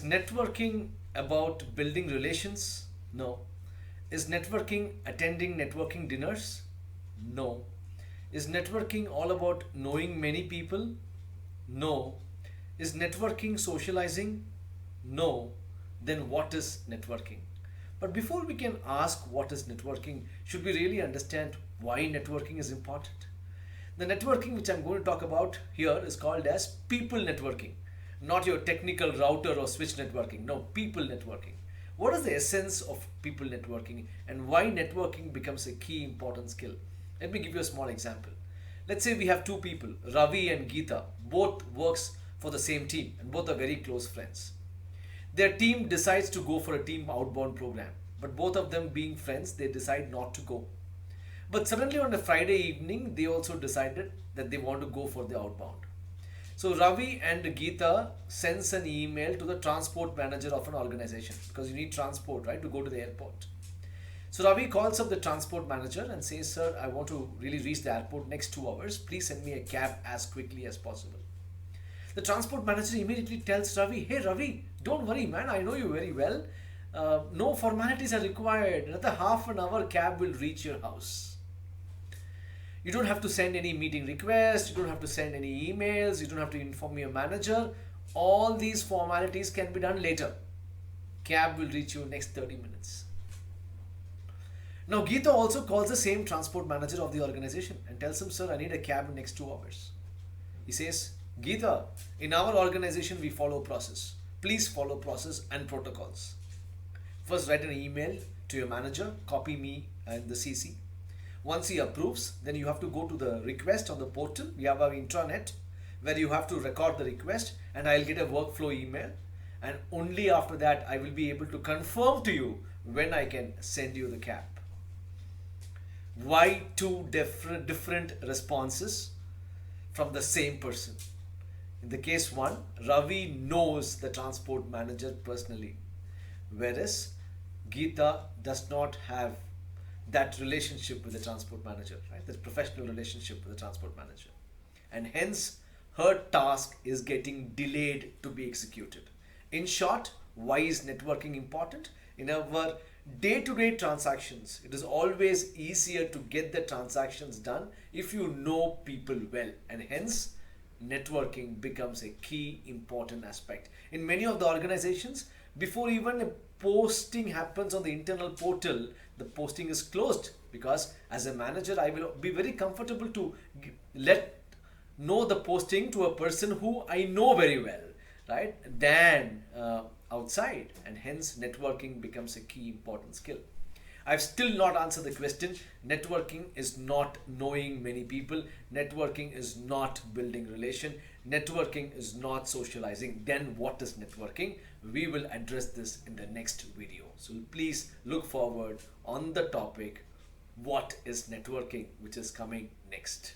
networking about building relations? No. Is networking attending networking dinners? No. Is networking all about knowing many people? No. Is networking socializing? No. Then what is networking? But before we can ask what is networking, should we really understand why networking is important? The networking which I'm going to talk about here is called as people networking, not your technical router or switch networking. No, people networking. What is the essence of people networking and why networking becomes a key important skill? Let me give you a small example. Let's say we have two people, Ravi and Geeta, both works for the same team and both are very close friends. Their team decides to go for a team outbound program, but both of them being friends, they decide not to go. But suddenly on a Friday evening, they also decided that they want to go for the outbound. So Ravi and Geeta sends an email to the transport manager of an organization because you need transport, right, to go to the airport. So Ravi calls up the transport manager and says, "Sir, I want to really reach the airport next 2 hours. Please send me a cab as quickly as possible." The transport manager immediately tells Ravi, "Hey Ravi, don't worry, man. I know you very well. No formalities are required. Another half an hour cab will reach your house. You don't have to send any meeting requests. You don't have to send any emails. You don't have to inform your manager. All these formalities can be done later. Cab will reach you next 30 minutes." Now Geeta also calls the same transport manager of the organization and tells him, "Sir, I need a cab in next 2 hours." He says, "Geeta, in our organization we follow process. Please follow process and protocols. First write an email to your manager, copy me and the CC. Once he approves, then you have to go to the request on the portal. We have our intranet where you have to record the request and I'll get a workflow email. And only after that I will be able to confirm to you when I can send you the cab." Why two different responses from the same person? In the case one, Ravi knows the transport manager personally, whereas Geeta does not have that relationship with the transport manager, right? That professional relationship with the transport manager. And hence, her task is getting delayed to be executed. In short, why is networking important? In our day-to-day transactions, it is always easier to get the transactions done if you know people well, and hence networking becomes a key important aspect. In many of the organizations, before even a posting happens on the internal portal, the posting is closed because as a manager, I will be very comfortable to let know the posting to a person who I know very well, right, than outside, and hence networking becomes a key important skill. I've still not answered the question. Networking is not knowing many people. Networking is not building relation. Networking is not socializing. Then what is networking? We will address this in the next video. So please look forward on the topic, what is networking, which is coming next.